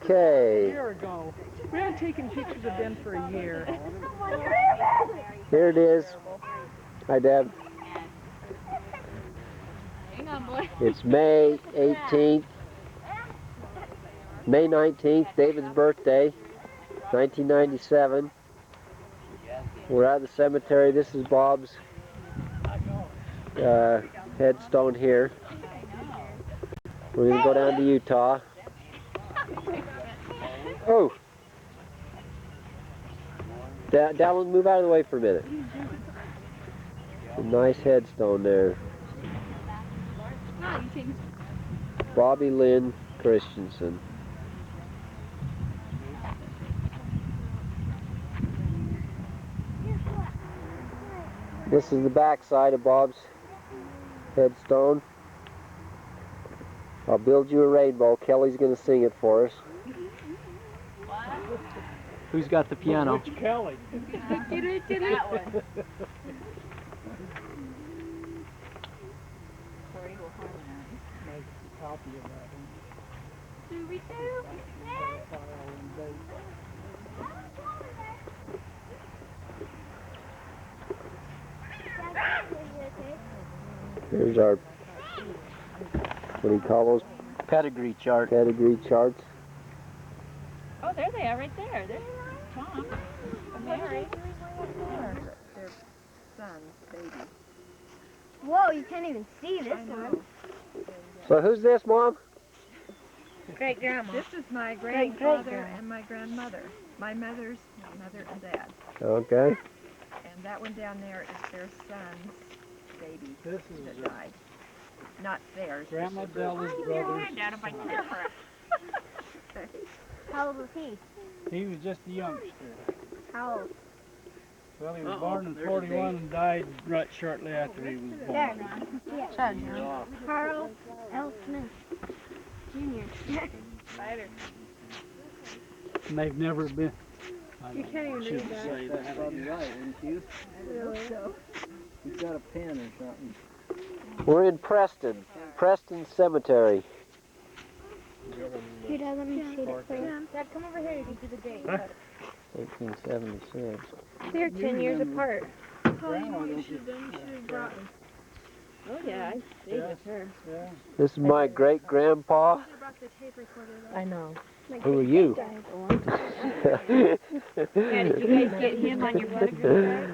Okay. A year ago. We haven't taken pictures of them for a year. Here it is. Hi, Deb. Hang on, boy. It's May 18th. May 19th, David's birthday, 1997. We're at the cemetery. This is Bob's headstone here. We're going to go down to Utah. Oh! Dallin, move out of the way for a minute. A nice headstone there. Bobby Lynn Christensen. This is the back side of Bob's headstone. I'll build you a rainbow. Kelly's going to sing it for us. Who's got the piano? Which Kelly? That one. Corey will harmonize. Make a copy of that one. Scooby-Doo. File and date. Here's our, what do you call those? Pedigree chart. Pedigree charts. Oh, there they are, right there. There's Tom and Mary. Their son's baby. Whoa, you can't even see this one. So who's this, Mom? Great grandma. This is my Great grandfather grandma. and my grandmother. My mother's mother and dad. Okay. And that one down there is their son's baby This that is died. Not theirs. Grandma Della's brother. Out of my camera. How old was he? He was just a youngster. How old? Well, he was born in 41 and died right shortly after he was There. born. Yeah. Carl L. Smith Jr. And they've never been. You can't even read that. Say That's that. probably right, wouldn't you? Really? You've got a pen or something. We're in Preston. Preston Cemetery. Here, Dad, let me see it for you. Dad, come over here. You can do the date. 1876. They're 10 years apart. Grandma, don't you? Oh, yeah, I stayed with her. Yeah. This is my great grandpa. I know. Who are you? Yeah, did you guys get him on your photograph?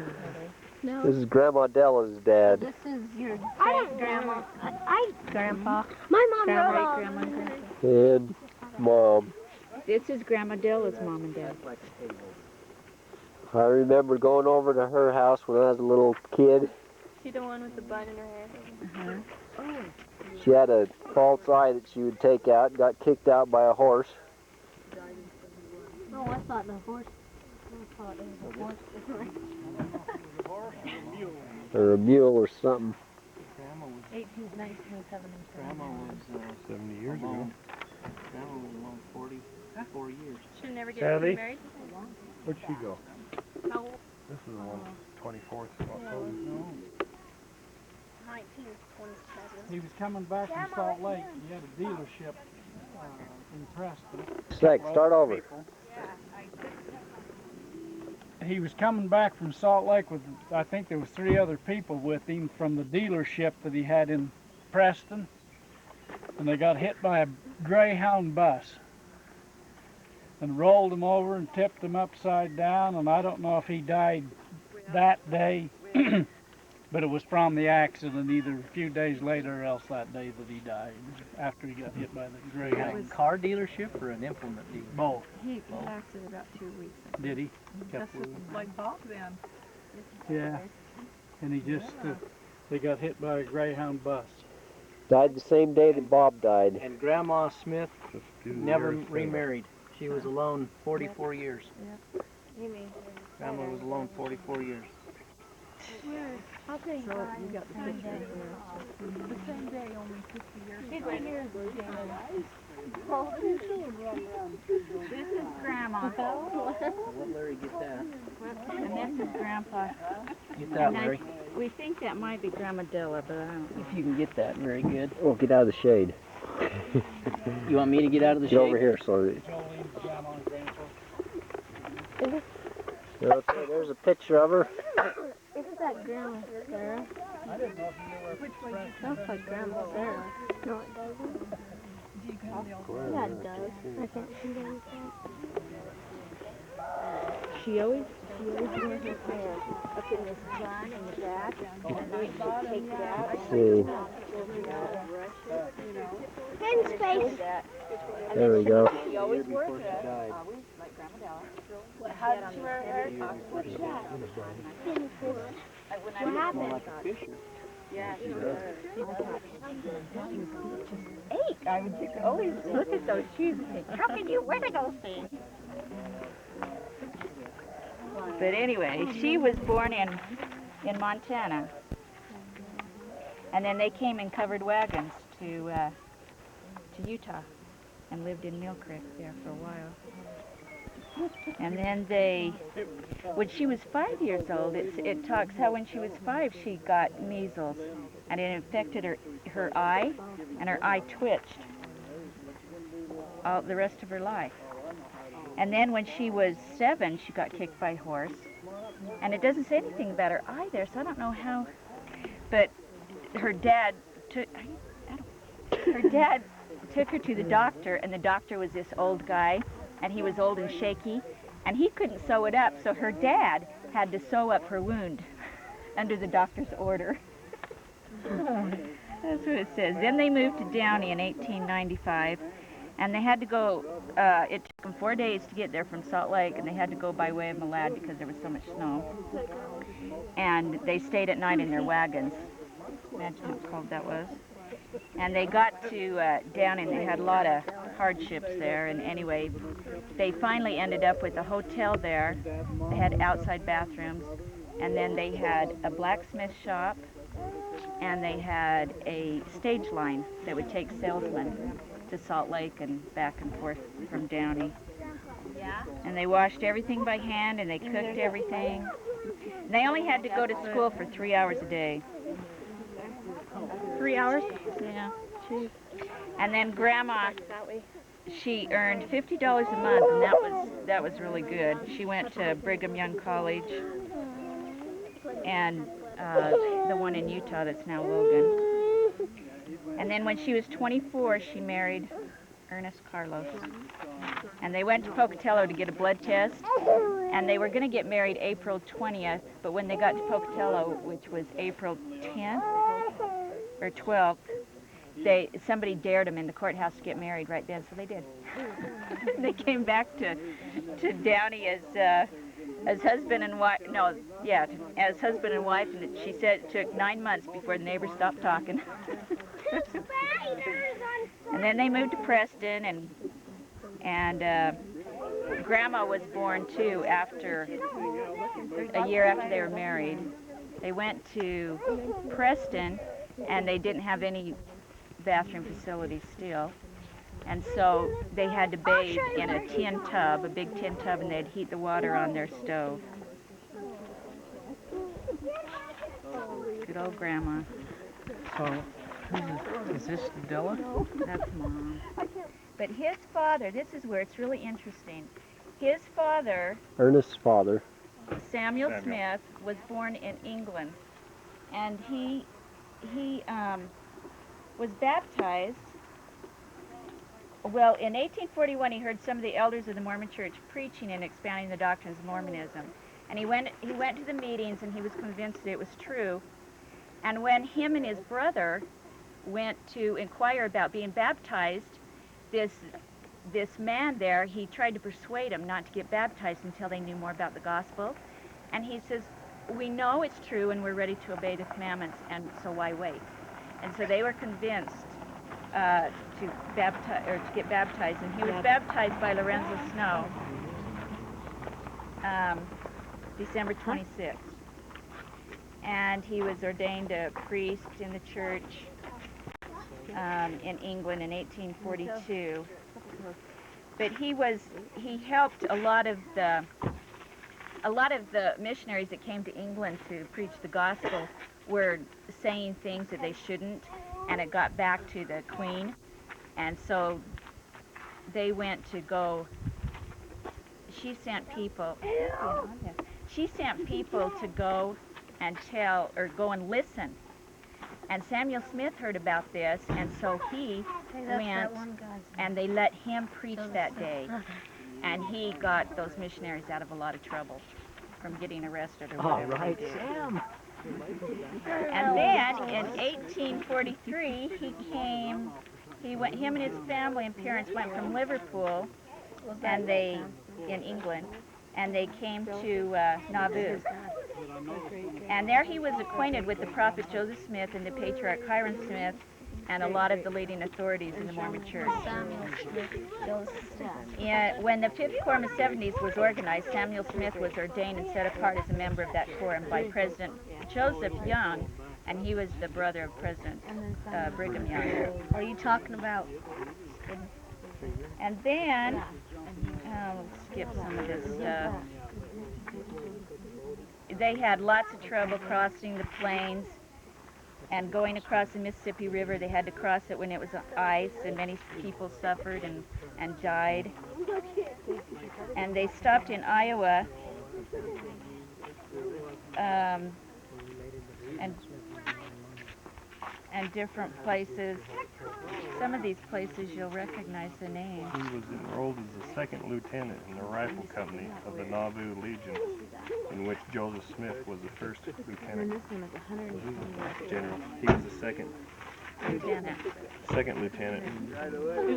No. This is Grandma Della's dad. This is your I don't grandma. Grandpa. My mom Grandma, wrote all grandma, and grandpa. And Mom. This is Grandma Della's mom and dad. I remember going over to her house when I was a little kid. She the one with the bun in her hair. She had a false eye that she would take out, got kicked out by a horse. Oh, I thought the horse. I thought it was a horse. Or a mule or something. Grandma was, 1977. Grandma was 70 years alone. ago. Grandma was alone 44 years. Should never get Sally? married. Where'd she go? How old? This is the one, 24th of October. No. 1927. He was coming back from Salt Lake. He had a dealership in Preston. Sec, start over. He was coming back from Salt Lake with, I think there was 3 other people with him from the dealership that he had in Preston. And they got hit by a Greyhound bus. And rolled him over and tipped him upside down. And I don't know if he died that day. But it was from the accident, either a few days later or else that day that he died, after he got hit by the Was Greyhound. it a car dealership or an implement dealer? Both. He lasted about 2 weeks. Did he? That's like Bob then. Yeah. And he just, they got hit by a Greyhound bus. Died the same day that Bob died. And Grandma Smith Just do the never years, remarried. She was alone 44 years. You mean? Grandma was alone 44 years. How could he die? You got the picture. The same day, only 50 years. 50 years This is Grandma. Let Larry get that. And this is Grandpa. Get that, And I- Larry. We think that might be Grandma Della, but I don't know. If you can get that, very good. Oh, get out of the shade. You want me to get out of the Get over shade? here, so that, Jolene's grandma and grandpa. okay, there's a picture of her. Isn't that Grandma Sarah? I didn't know if you knew where Preston Sounds like Grandma Sarah. No, it doesn't. Yeah, it does. I can't see anything. She always wore her hair up in this bun in the back, and then she'd take it out. Let's see. Hidden space. There we go. She always wore it. Always, like Grandma Della. How did she wear her hair? What's that? Hidden space. What What happened? Like a fisher. Yeah, she was. Eight. I would just always look at those shoes and think, how can you wear those things? But anyway, she was born in Montana. And then they came in covered wagons to Utah and lived in Mill Creek there for a while. And then when she was 5 years old, it talks how when she was 5 she got measles and it infected her eye, and her eye twitched all the rest of her life. And then when she was 7, she got kicked by a horse. And it doesn't say anything about her eye there, so I don't know how. But her dad took her to the doctor, and the doctor was this old guy, and he was old and shaky, and he couldn't sew it up, so her dad had to sew up her wound under the doctor's order. That's what it says. Then they moved to Downey in 1895. And they had to go, it took them 4 days to get there from Salt Lake, and they had to go by way of Malad because there was so much snow. And they stayed at night in their wagons. Imagine how cold that was. And they got to Downey, and they had a lot of hardships there. And anyway, they finally ended up with a hotel there. They had outside bathrooms. And then they had a blacksmith shop. And they had a stage line that would take salesmen to Salt Lake and back and forth from Downey. Yeah. And they washed everything by hand, and they cooked everything. And they only had to go to school for 3 hours a day. 3 hours? Yeah. And then Grandma, she earned $50 a month, and that was really good. She went to Brigham Young College, and the one in Utah that's now Logan. And then when she was 24, she married Ernest Carlos. And they went to Pocatello to get a blood test. And they were going to get married April 20th. But when they got to Pocatello, which was April 10th or 12th, somebody dared them in the courthouse to get married right then. So they did. They came back to Downey as husband and wife. No, yeah, as husband and wife. And she said it took 9 months before the neighbors stopped talking. And then they moved to Preston, and Grandma was born too a year after they were married. They went to Preston, and they didn't have any bathroom facilities still. And so they had to bathe in a tin tub, a big tin tub, and they'd heat the water on their stove. Good old Grandma. So, is this Della? That's Mom. But his father, this is where it's really interesting. His father, Ernest's father. Samuel Smith, was born in England, and he was baptized. Well, in 1841, he heard some of the elders of the Mormon Church preaching and expounding the doctrines of Mormonism, and he went to the meetings, and he was convinced that it was true. And when him and his brother went to inquire about being baptized, this man there, he tried to persuade him not to get baptized until they knew more about the gospel. And he says, we know it's true and we're ready to obey the commandments, and so why wait? And so they were convinced to get baptized, and he was baptized by Lorenzo Snow, December 26th. And he was ordained a priest in the church in England in 1842. But he helped a lot of the missionaries that came to England to preach the gospel were saying things that they shouldn't, and it got back to the Queen. And so they went to go, she sent people to go and tell, or go and listen. And Samuel Smith heard about this, and so he went, and they let him preach that day. And he got those missionaries out of a lot of trouble from getting arrested or whatever they did. Sam. And then in 1843, him and his family and parents went from Liverpool, and in England, and they came to Nauvoo. And there he was acquainted with the prophet Joseph Smith and the patriarch Hiram Smith and a lot of the leading authorities in the Mormon Church. When the 5th Quorum of 70s was organized, Samuel Smith was ordained and set apart as a member of that quorum by President Joseph Young, and he was the brother of President Brigham Young. Are you talking about? And then, we'll skip some of this stuff. They had lots of trouble crossing the plains and going across the Mississippi River. They had to cross it when it was ice, and many people suffered and died. And they stopped in Iowa, and different places. Some of these places you'll recognize the names. He was enrolled as the second lieutenant in the rifle company of the Nauvoo Legion, in which Joseph Smith was the first lieutenant. General. He was the second lieutenant.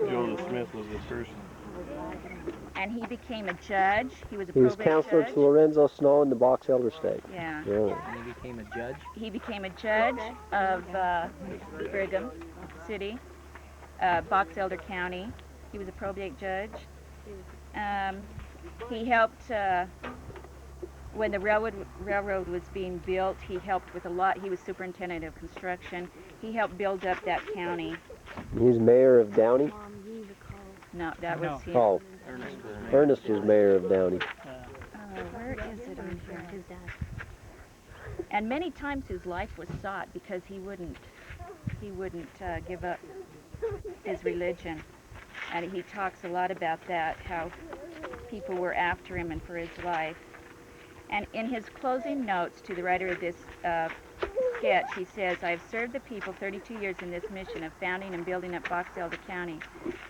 Joseph Smith was the first. And he became a judge. He was a He was probate counselor judge. to Lorenzo Snow in the Box Elder State. Yeah. Yeah. And he became a judge. He became a judge of Brigham City, Box Elder County. He was a probate judge. He helped when the railroad was being built. He helped with a lot. He was superintendent of construction. He helped build up that county. He was mayor of Downey. No, that was him. Oh, Ernest was mayor of Downey. Where is it on here? And many times his life was sought because he wouldn't give up his religion. And he talks a lot about that, how people were after him and for his life. And in his closing notes to the writer of this sketch, he says, I have served the people 32 years in this mission of founding and building up Box Elder County.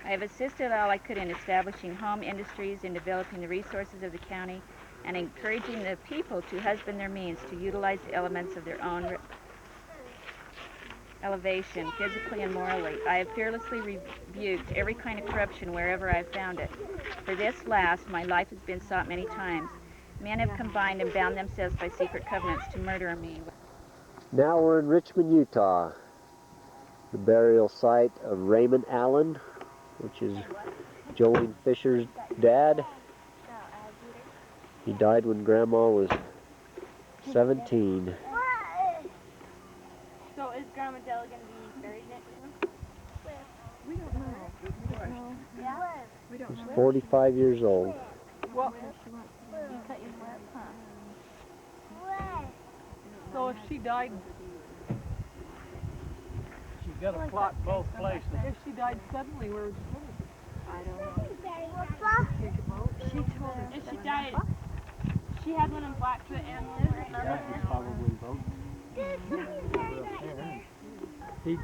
I have assisted all I could in establishing home industries, in developing the resources of the county, and encouraging the people to husband their means to utilize the elements of their own elevation, physically and morally. I have fearlessly rebuked every kind of corruption wherever I have found it. For this last, my life has been sought many times. Men have combined and bound themselves by secret covenants to murder me. Now we're in Richmond, Utah. The burial site of Raymond Allen, which is Jolene Fisher's dad. He died when Grandma was 17. So is Grandma Della going to be buried next to him? We don't know. Yeah? We don't He's know. 45 years old. Well, you cut your lip, huh? So if she died, She's got a plot both places. if she died suddenly, where would you put her? I don't know. She told us. If she died, she had one in Blackfoot and Liz.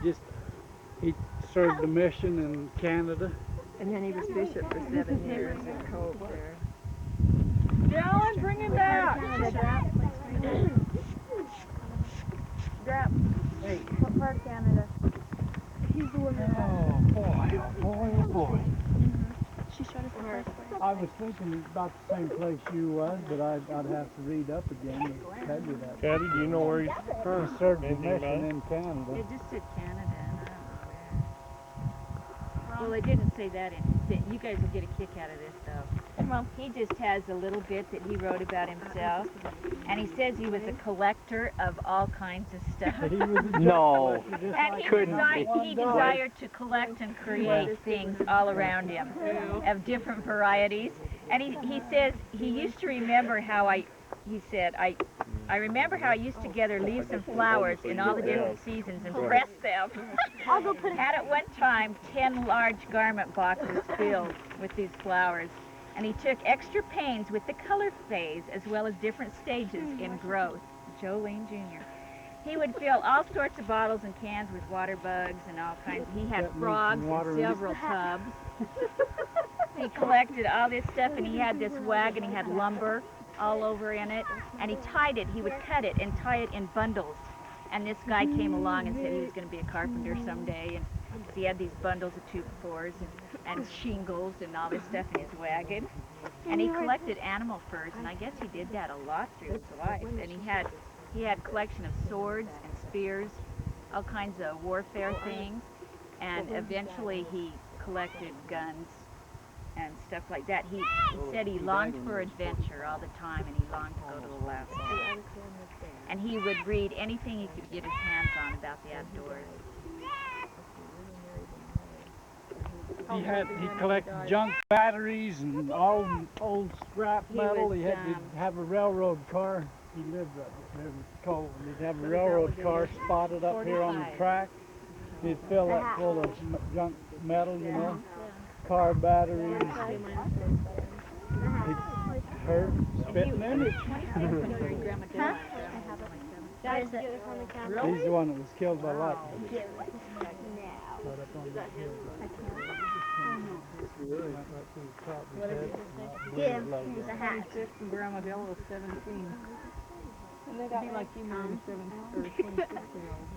He served the mission in Canada. And then he was bishop for 7 years in Cove there. Dylan, bring him back. Drap. Hey. What part of Canada? He's the one that Boy. she showed us the first one. I was thinking about the same place you was, but I'd have to read up again to tell you that. Caddy, do you know where he's He from? served the Anything about mission it? in Canada. It just said Canada, and I don't know where. Well, it didn't say that. You guys will get a kick out of this, though. Well, he just has a little bit that he wrote about himself, and he says he was a collector of all kinds of stuff. No. And he, he desired to collect and create things all around him of different varieties. And he says he used to remember how he said, I remember how I used to gather leaves and flowers in all the different seasons and press them. I'll go put it. Had at one time 10 large garment boxes filled with these flowers, and he took extra pains with the color phase as well as different stages in growth. Joe Lane Jr. He would fill all sorts of bottles and cans with water bugs and all kinds. He had That means frogs water in in it. several tubs. He collected all this stuff, and he had this wagon. He had lumber all over in it, and he tied it. He would cut it and tie it in bundles. And this guy came along and said he was going to be a carpenter someday, and he had these bundles of 2x4s and shingles and all this stuff in his wagon. And he collected animal furs, and I guess he did that a lot through his life. And he had a collection of swords and spears, all kinds of warfare things, and eventually he collected guns and stuff like that. He said he longed for adventure all the time, and he longed to go to Alaska. And he would read anything he could get his hands on about the outdoors. He collected junk batteries and all old scrap He metal. was, He had to have a railroad car. He lived right there. It was cold. He'd have a railroad car spotted up here on the 45. track. He'd fill that full of junk metal, you know, car batteries. He'd hurt, spitting in it. Guys, get it on the camera. He's the one that was killed by lightning. Give. Here's a hat. And Grandma Della was 17. And it'd be like you married a 17 or 26-year-old.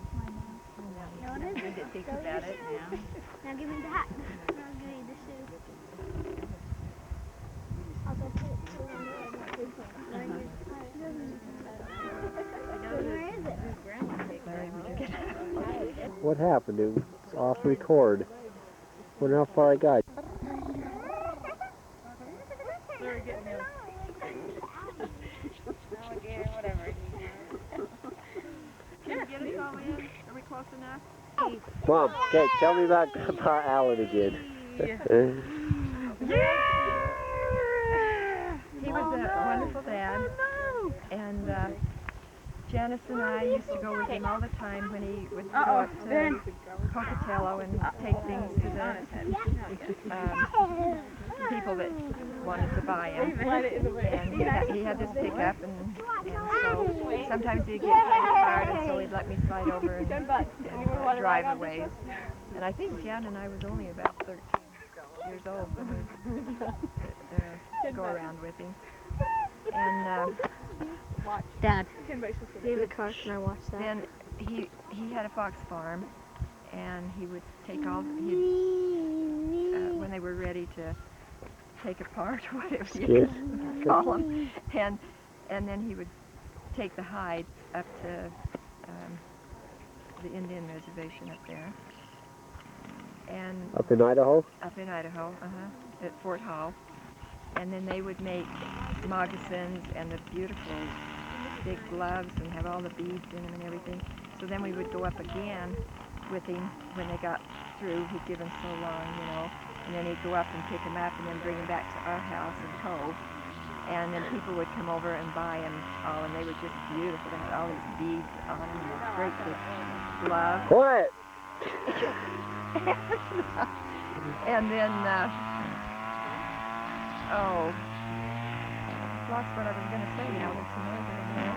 No, it isn't. To think about it now. Now give me the hat. Now give me the shoe. I'll go put it Where is it? What happened? It was off record. Wonder how far I got. Mom, okay, tell me about Grandpa Allen again. He was a wonderful dad, and Janice and I used to go with him all the time when he would go up to Pocatello and take things to the people that wanted to buy him. And he had this pickup, and so sometimes he'd get kind of tired, and so he'd let me slide over and drive a ways. And I think Jan and I was only about 13 years old when we go around with him. And Dad, David Carson, I watched that. then he had a fox farm, and he would take all when they were ready to take apart or whatever you call them, and then he would take the hide up to the Indian reservation up there, and Up in Idaho? up in Idaho, at Fort Hall, and then they would make moccasins and the beautiful big gloves and have all the beads in them and everything. So then we would go up again with him when they got through. He'd give them so long, you know, and then he'd go up and pick them up and then bring them back to our house and tow. And then people would come over and buy them all, and they were just beautiful. They had all these beads on them and this great big glove. Quiet! And then, lost what I was going to say now. There's some noise over there.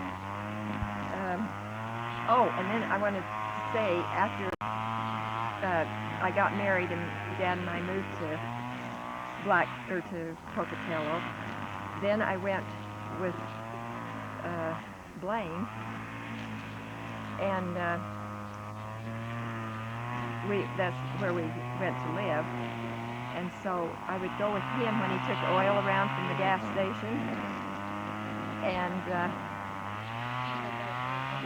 And then I wanted to say, after I got married and Dad and I moved to Pocatello, then I went with Blaine, and that's where we went to live. And so I would go with him when he took oil around from the gas station, and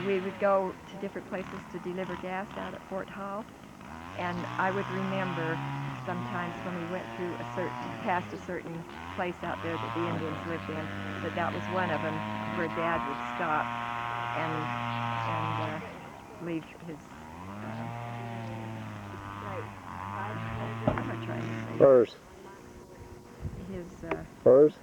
we would go to different places to deliver gas out at Fort Hall. And I would remember sometimes when we went through past a certain place out there that the Indians lived in, that was one of them where Dad would stop and leave his. What am I trying to say? Furs. His Furs?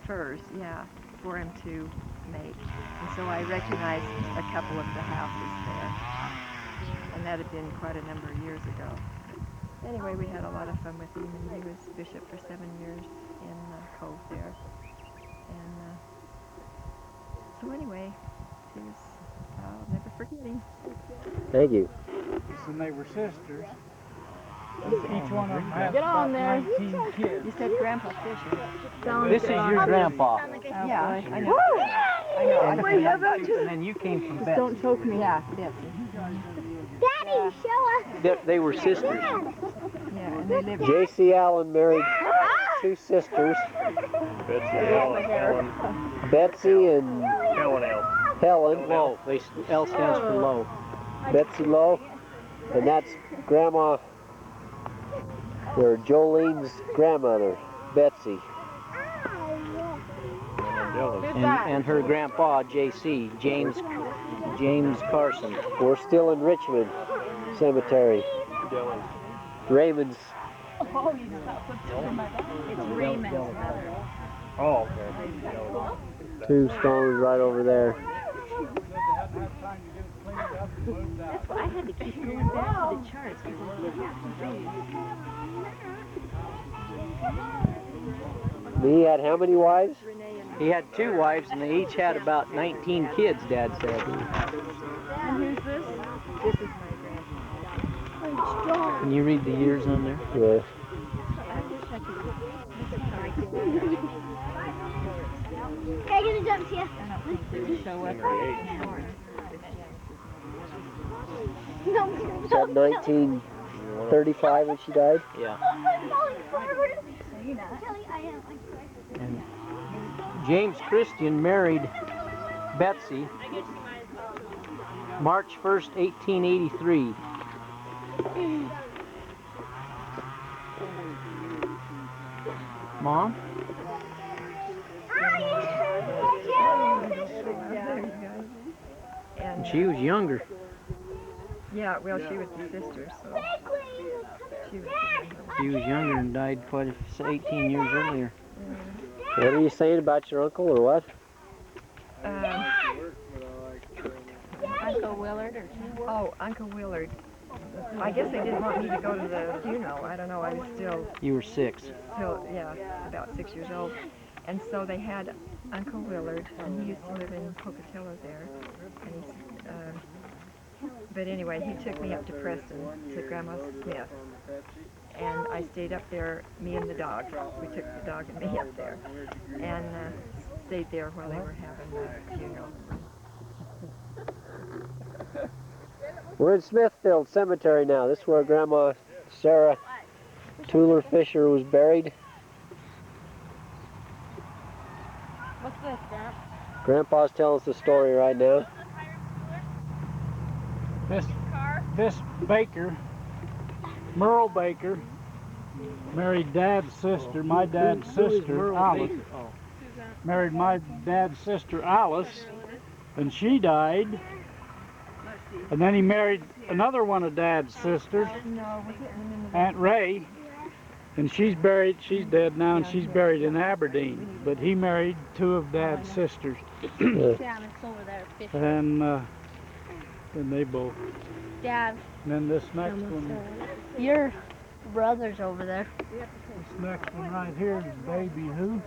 furs, yeah. for him to make. And so I recognized a couple of the houses there. And that had been quite a number of years ago. Anyway, we had a lot of fun with him, and he was bishop for 7 years in Cove there. And so anyway, he was, I'll never forget him. Thank you. And they were sisters. Each one of them had Get on about there. 19 kids. You said Grandpa Fisher. This is your grandpa. Yeah, I know. I know. Wait, how about you? And then you came from Just don't choke me. Yeah, Betsy. Daddy, show us. They were sisters. Yeah, and they lived J.C. Allen married 2 sisters, Betsy Ellen, Betsy and Helen L. Helen. Low. L stands for low. Betsy Lowe, and that's Grandma, or Jolene's grandmother, Betsy. And her grandpa, J.C., James Carson. We're still in Richmond Cemetery. Raymond's. It's Raymond's mother. Oh, okay. Tombstone's right over there. That's why I had to keep going back to the charts because I didn't have to read. He had how many wives? He had 2 wives, and they each had about 19 kids, Dad said. And who's this? This is my grandpa. Can you read the years on there? Yeah. Can I get a jump here? I don't think they show up. No, Is that 1935 when she died? Yeah. falling forward. Kelly, I am. And James Christian married Betsy March 1st, 1883. Mom? And She was younger. yeah, well, she was the sister, so she was. She was younger and died 18 years earlier. What are you saying about your uncle, or what? Uncle Willard or Oh, Uncle Willard. I guess they didn't want me to go to the funeral. I don't know. I was still, You were 6. yeah, about 6 years old. And so they had Uncle Willard, and he used to live in Pocatello there. And but anyway, he took me up to Preston to Grandma Smith. And I stayed up there, me and the dog. We took the dog and me up there. And stayed there while they were having the funeral. We're in Smithfield Cemetery now. This is where Grandma Sarah Tuller Fisher was buried. What's this, Grandpa? Grandpa's telling us the story right now. This Baker, Merle Baker, married Dad's sister, my dad's sister, Alice. Married my dad's sister, Alice, and she died. And then he married another one of Dad's sisters, Aunt Ray, and she's dead now, and she's buried in Aberdeen. But he married 2 of Dad's sisters, Dad, it's over there. and they both. Dad, And then this next one, your brother's over there. this next one right here is Baby who?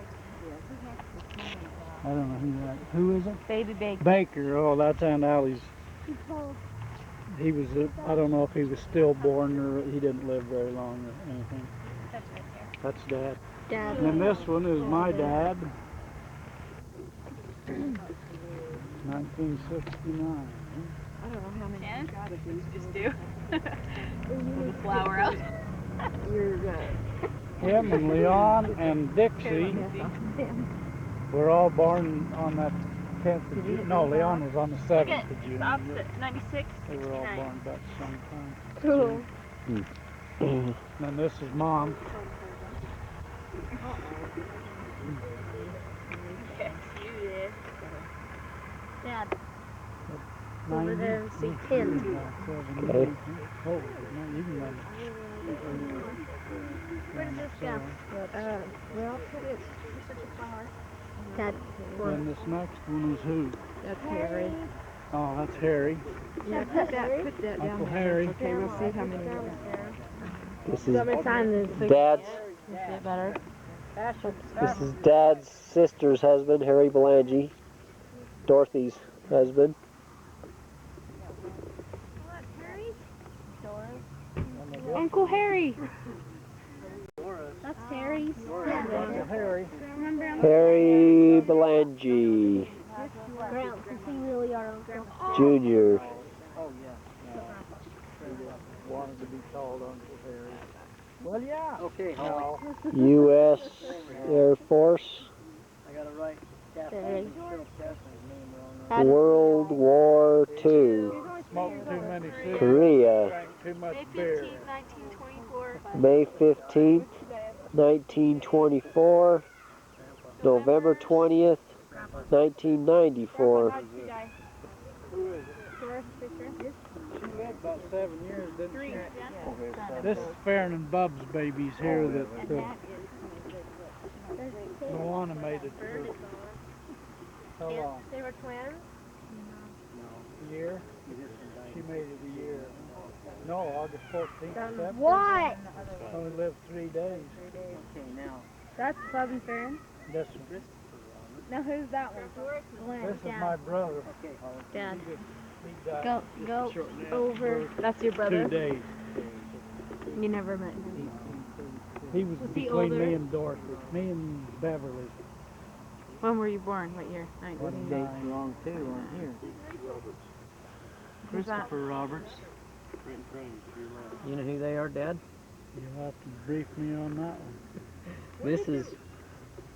I don't know who that. Who is it? Baby Baker. Baker. Oh, that's Aunt Allie's. He was, I don't know if he was stillborn or he didn't live very long or anything. That's Dad. Dad. And then this one is my dad. 1969. I don't know how many you got of these. Just do. With the flower out. You're Him and Leon and Dixie were all born on that 10th of June. No, Leon was on the 7th of June. Opposite, 96. They were all born about the same time. Cool. And then this is Mom. Dad, 90. over there, see 10. Okay. Oh, no, you can let it. Where did this go? well, put it. You're such a flower. Dad. And this next one is who? That's Harry. Oh, that's Harry. Yeah, put that down Uncle there. Harry. Okay, we'll see how many we got. This is Sign this. Dad's. Better. This is Dad's sister's husband, Harry Belangi. Dorothy's husband. Uncle Harry. That's Harry's. Uncle Harry. Harry Belangi Gramps, is he really our uncle? Jr. Wanted to be called Uncle Harry. Well, yeah. Okay, Holly. U.S. Air Force. I got it right. Harry. World War II. Smoked too many cigarettes. Korea. Drank too much beer. 1924. May 15th, 1924. November 20th, 1994. She lived about 7 years, didn't she? This is Farron and Bub's babies here that Luana made it through. How long? They were twins? A year? She made it a year. No, August 14th. 17th. What? Only lived 3 days. That's Bub and Farron. This Now who's that one? Glenn. is my brother. Dad. He died Go over. That's your 2 days. You never met him. He was he between older? me and Dorothy. Me and Beverly. When were you born? What year? 19. Dates wrong too on here. Christopher Roberts. You know who they are, Dad? You'll have to brief me on that one.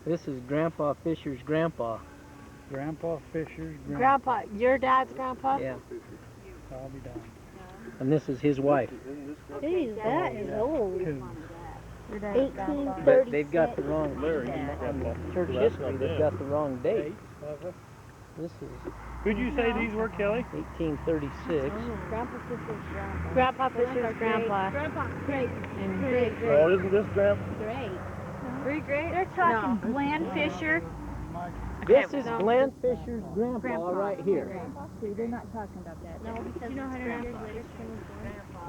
This is Grandpa Fisher's grandpa. Grandpa Fisher's grandpa. Grandpa, your dad's grandpa? Yeah. I'll be done. And this is his wife. Jeez, that is old. Two. 1836. But they've got the wrong church history. They've got the wrong date. This is Who'd you say these were, Kelly? 1836. Grandpa Fisher's grandpa. Grandpa Fisher's grandpa. Grandpa, great. And great. Oh, isn't this Grandpa? Great. Great. They're talking Glenn Fisher. This is Glenn Fisher's grandpa right here. See, they're not talking about that. No, because you know 100 years later,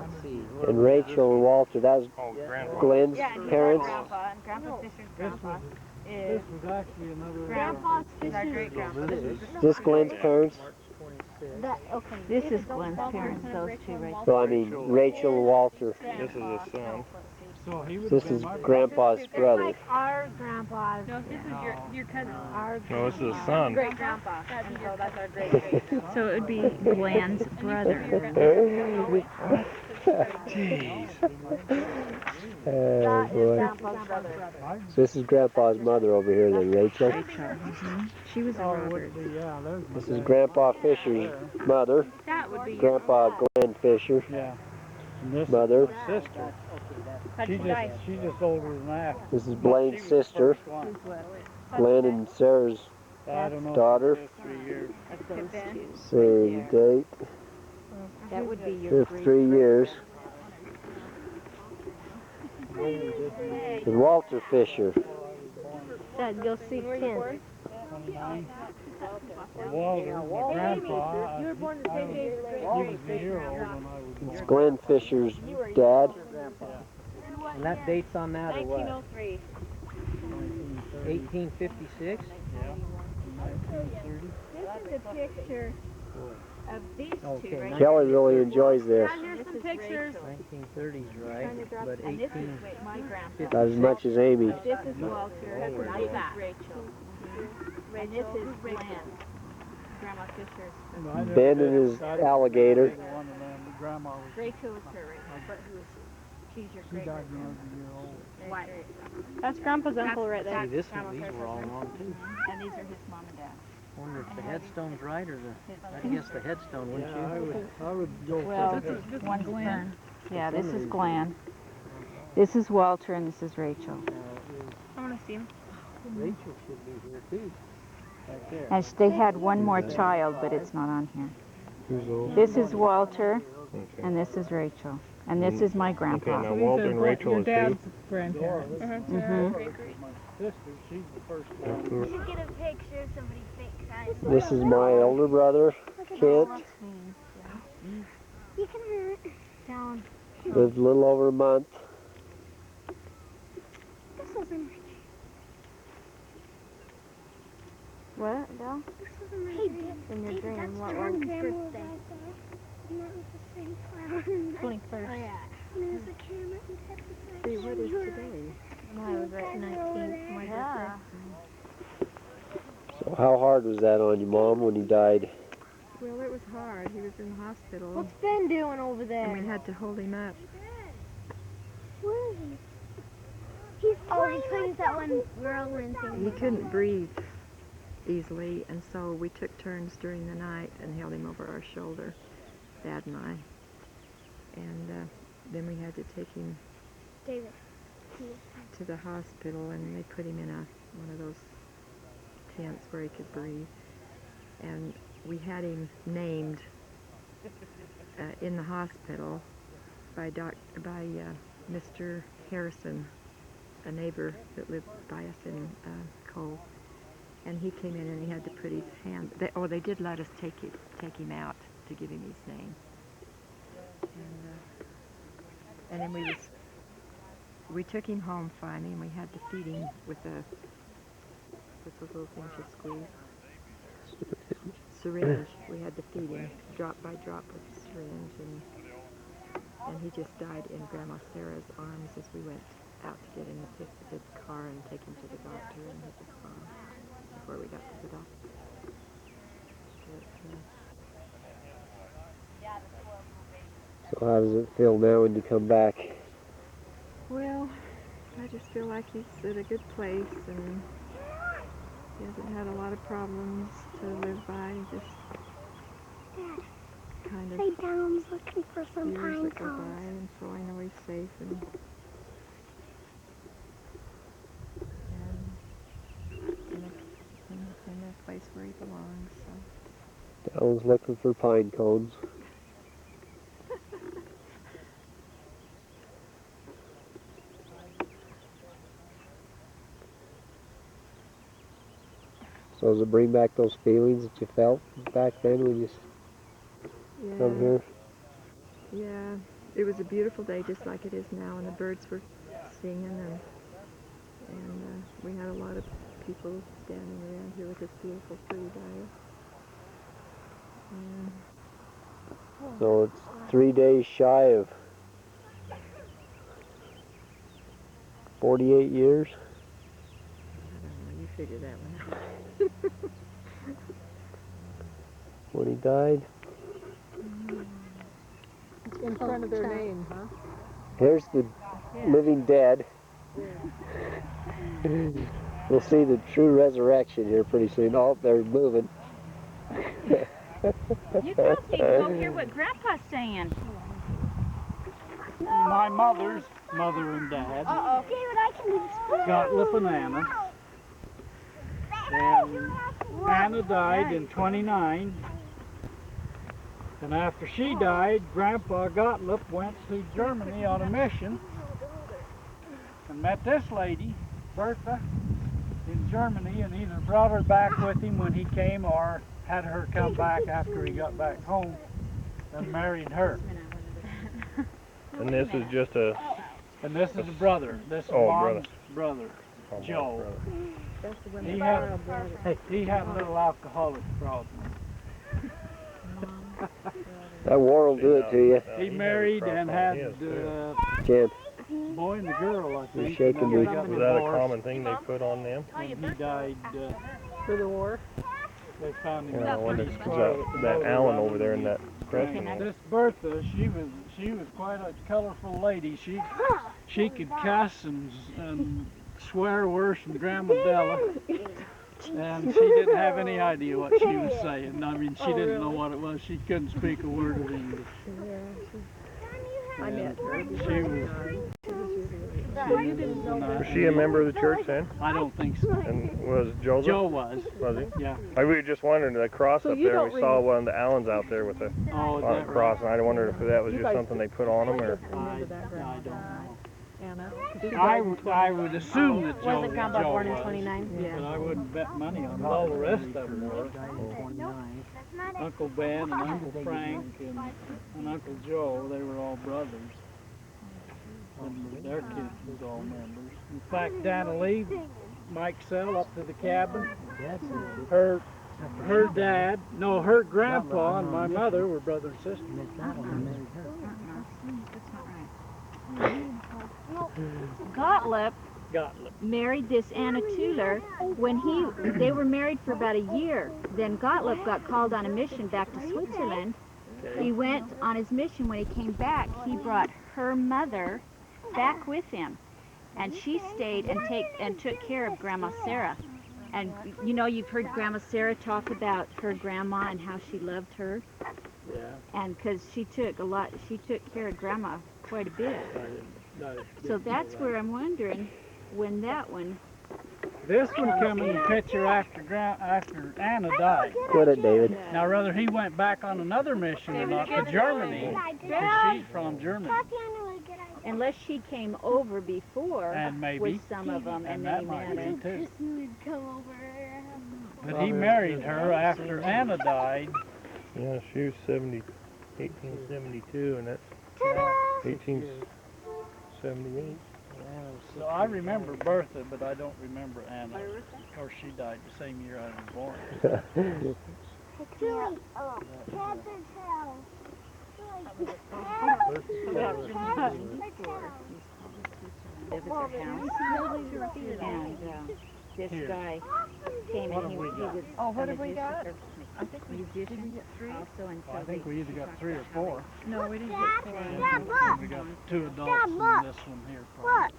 Let's see. And Rachel and Walter, that was Oh, Grandpa. Glenn's Yeah, and parents. Grandpa and Grandpa Fisher's grandpa This was actually another. Grandpa's is our Fisher's great grandpa. Is this Glenn's parents? that, okay. This is Glenn's parents, those two right Well, I mean, Rachel and Walter. This is a son. So he would This have been is my brother. Grandpa's brother. Like our grandpa's. No, this is your cousin. Our No, this is a son. Great grandpa. And so that's our great great. So it would be Glenn's brother. Jeez. Oh that is boy. grandpa's brother. So this is Grandpa's mother over here, then Rachel. She was a Oh, Robert. would be, yeah, there's This is Grandpa Fisher's mother. That would be your Grandpa Glenn Fisher, yeah. And this mother. is my sister. She's just older than that. This is Blaine's sister, One. Glenn and Sarah's I don't know. daughter. 3 years. Same date. That would be your With 3 years. And Walter Fisher. Dad, go see 10. 29. Walter, my grandpa. You were born the same day as He was a year old when I was It's born. Glenn Fisher's dad. And that date's on that or what? 1903. 1856? Yeah. 1930. This is a picture of these two Okay, right Kelly really enjoys this. Here's some pictures. 1930s, right? But And this 18. is my grandpa. Not as much as Amy. This is Walter. And this is Rachel. And this is Glenn. Grandma Fisher's. No, I never Ben did. and his I didn't alligator. know one of them, but Grandma was, Rachel was her Rachel. But who is she? She's your she great died when I grandma. was a year old. White. That's Grandpa's uncle right See, there. this one, these were all wrong too. And these are his mom and dad. Wonder if the headstone's right or the. I'd guess the headstone, wouldn't Yeah, you? I would go Well, for that. one's Glenn. Yeah, this is Glenn. This is Walter and this is Rachel. I want to see him. Rachel should be here too. Right there. And they had one more child, but it's not on here. Who's old? This is Walter and this is Rachel. And this is my Okay, grandpa. now Walter and Rachel your is dad's who? grandparents. Mhm. Sister, she's the first We should get a picture of somebody fake crying. This is my older brother, Kent. You can hurt. Down. Lived a little over a month. This wasn't. What, Del? This wasn't my dream. In your dream, what was his birthday? And that was the same flower. 21st. Oh yeah. And there was a camera and had the See, what is today? I was at 19th. My Yeah. So how hard was that on you, Mom, when he died? Well, it was hard. He was in the hospital, What's Ben doing over and there? we had to hold him up. Where is he? He's playing that one whirlwind thing. He couldn't breathe easily, and so we took turns during the night and held him over our shoulder, Dad and I. And then we had to take him David. to the hospital, and they put him in one of those tents where he could breathe. And we had him named in the hospital by Mr. Harrison, a neighbor that lived by us in Cole. And he came in and he had to put his hand. They did let us take him out to give him his name. And then we took him home finally, and we had to feed him with those little things you squeeze. Syringe. We had to feed him drop by drop with the syringe, and he just died in Grandma Sarah's arms as we went out to get in the car and take him to the doctor in his car before we got to the doctor. So how does it feel now when you come back? Well, I just feel like he's at a good place, and he hasn't had a lot of problems to live by. He just kind of Say Down's looking for some years pine that go by, cones. and so I know he's safe and in a place where he belongs. So. Down's looking for pine cones. So does it bring back those feelings that you felt back then when you come here? Yeah, it was a beautiful day, just like it is now, and the birds were singing, and we had a lot of people standing around here with this beautiful pretty diet. So it's 3 days shy of 48 years. I don't know, you figure that one out. When he died. In front of their name, huh? Here's the living dead. We'll see the true resurrection here pretty soon. Oh, they're moving. You girls need to go hear what Grandpa's saying. My mother's mother and dad David, I can do this. got Lipanana. And Anna died in 29. And after she died, Grandpa Gottlieb went to Germany on a mission and met this lady, Bertha, in Germany, and either brought her back with him when he came or had her come back after he got back home and married her. And this is just a And this is a brother. This is Mom's brother, Joe. That's the one He that had, brother. he had a little alcoholic problem. That war will do it to you. He married and had Ken. boy and a girl, I think. shaking and then me. they got Was that a divorced, common thing they put on them? and he died. For the war? They found him. Yeah, I wonder, pretty is square with the that motor Alan running. over there in that crescent? This Bertha, she was quite a colorful lady. She could cuss and swear worse than Grandma Della, and she didn't have any idea what she was saying. I mean, she didn't know what it was. She couldn't speak a word of English. I met her. She was Was she a member of the church then? I don't think so. And was Joseph? Joe was. Was he? Yeah. We were just wondering the cross So up you there. don't We saw one of the Allens out there with a Oh, is on that a cross, and I wondered if that was You just guys something they put on them, or I that don't know. Anna? I would assume that Joe, Wasn't Grandpa Joe born in was, 29? but I wouldn't bet money on it. All the rest of them were. Uncle Ben and Uncle Frank and Uncle Joe, they were all brothers. And their kids was all members. In fact, Dana Lee, Mike Sell up to the cabin, her grandpa and my mother were brother and sister. Gottlieb Gottlieb. married this Anna Tuller when they were married for about a year. Then Gottlieb got called on a mission back to Switzerland. He went on his mission. When he came back, he brought her mother back with him, and she stayed and took care of Grandma Sarah. And you know, you've heard Grandma Sarah talk about her grandma and how she loved her, Yeah. and because she took care of Grandma quite a bit. So that's where I'm wondering when that one. This one come in the picture after Anna died. Quit it, David. Now, whether he went back on another mission or not to Germany, because she's from Germany, Unless she came over before and maybe, with some of them, and and that they might married. be too. would come over. But he married her after Anna died. yeah, she was 1872, and that's 1878. So I remember Bertha, but I don't remember Anna. Or she died the same year I was born. Live at their house. And this Here. guy came What and he have we got? was Oh, what a have we musician- got? or I think we musician get three. also, and so Well, I think they- we either got 3 or 4. No, we didn't get four. We got 2 adults and this one here. Probably.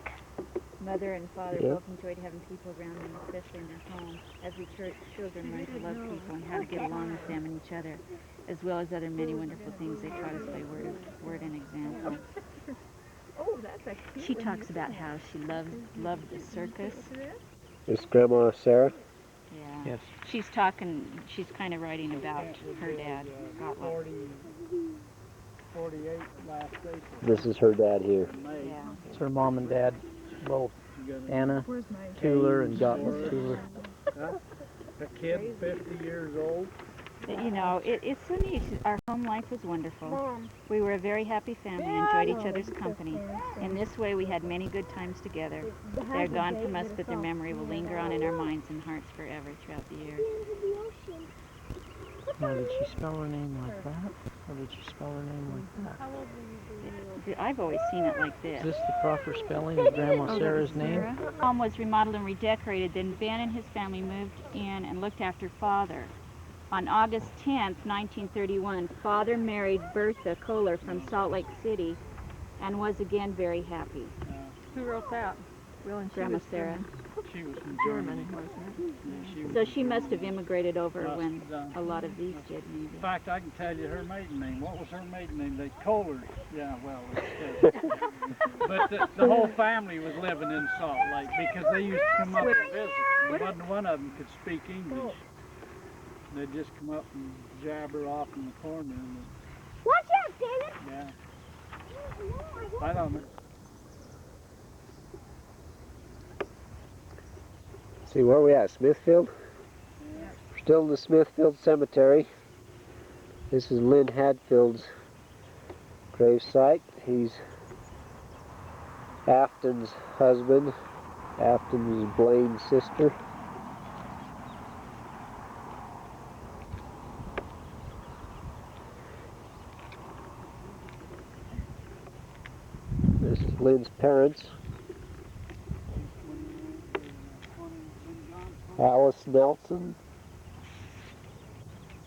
Mother and father Yeah. both enjoyed having people around them, especially in their home, as we children learned to love people and how to get along with them and each other, as well as other many wonderful things they taught us by word and example. Oh, that's a cute She one. talks about how she loved the circus. This Grandma Sarah. Yeah. Yes. She's kind of writing about her dad, Gottlieb. 48 last April. This is her dad here. May. Yeah. It's her mom and dad, both You got Anna Where's my? Tuller and Gottlieb Tuller. a kid 50 years old. You know, it's so neat. Our home life was wonderful. We were a very happy family, enjoyed each other's company. In this way, we had many good times together. They're gone from us, but their memory will linger on in our minds and hearts forever throughout the years. Now, did she spell her name like that? Or did she spell her name like that? I've always seen it like Is this. this the proper spelling of Grandma Sarah's name? Home was remodeled and redecorated. Then Ben and his family moved in and looked after Father. On August 10th, 1931, Father married Bertha Kohler from Salt Lake City and was again very happy. Who wrote that? Will and Grandma Sarah. She was from Germany, Germany. wasn't it? Yeah, she was So she must have immigrated over Must when have done. a lot of these did, maybe. In fact, I can tell you her maiden name. What was her maiden name? They Kohlers. Yeah, well, but the whole family was living in Salt Lake because they used to come up and visit. And wasn't one of them could speak English. They'd just come up and jabber off in the corner. And, Watch out, David! yeah, I don't know. See, where are we at? Smithfield? We're still in the Smithfield Cemetery. This is Lynn Hadfield's grave site. He's Afton's husband. Afton was Blaine's sister. This is Lynn's parents. Alice Nelson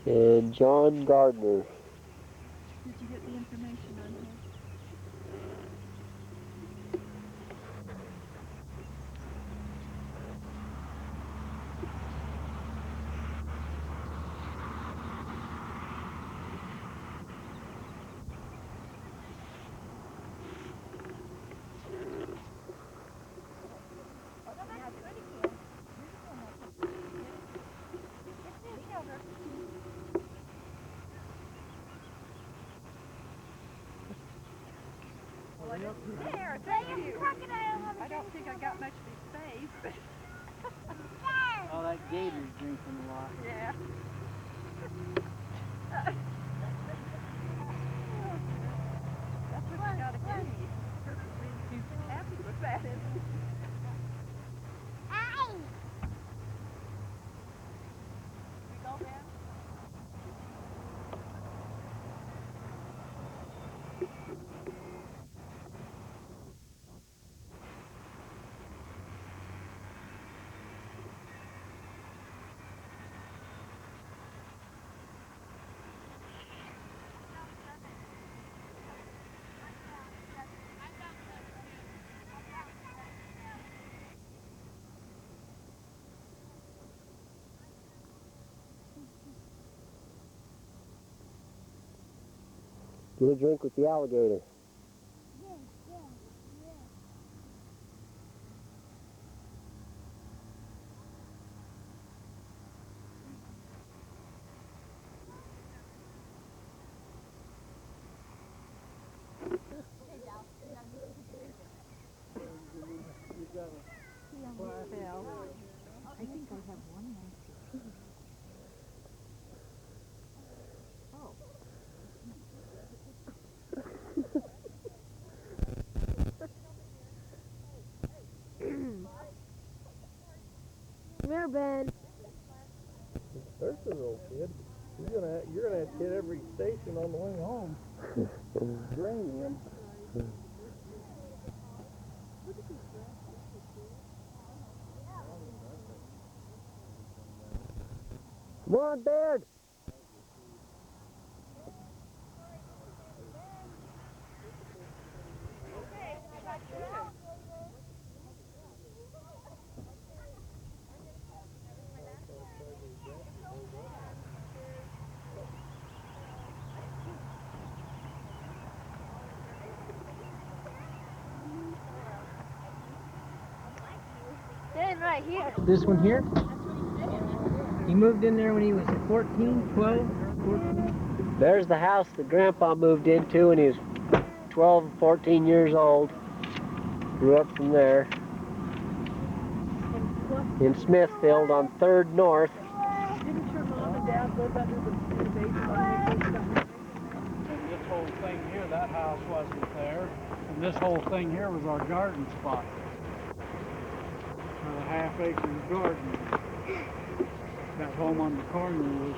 and John Gardner. Did you get the information on him? There, thank you. I don't think I got much of his face, but Oh, that gator's drinking a lot. yeah. That's what you gotta do. You're perfectly happy with that, isn't it? We go then? Get a drink with the alligator. I think I have one more. Come here, Ben. There's the little kid. You're gonna have to hit every station on the way home. Drain him. Come on, Baird. Stand right here. This one here? He moved in there when he was 14, 12, 14. There's the house that Grandpa moved into when he was 12, 14 years old. Grew up from there. In Smithfield on 3rd North. Didn't your mom and dad live under the base on And this whole thing here, that house wasn't there. And this whole thing here was our garden spot. A half-acre garden. That home on the corner was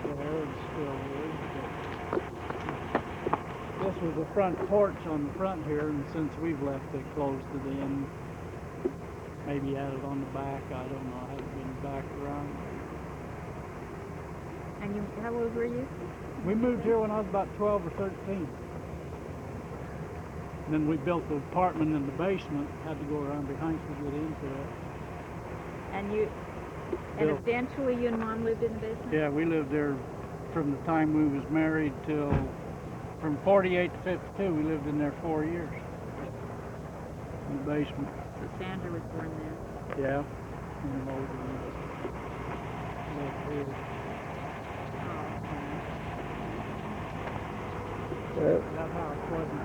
there and still is. But this was the front porch on the front here, and since we've left, they closed it in. Maybe added on the back. I don't know. I haven't been back around. And you, how old were you? We moved here when I was about 12 or 13. And then we built the apartment in the basement. Had to go around behind to get into it. And you, and eventually you and Mom lived in the basement? Yeah, we lived there from the time we was married till, from 48 to 52, we lived in there 4 years. In the basement. So Sandra was born there. Yeah. In the mold room. Lived here. Oh, okay. That house wasn't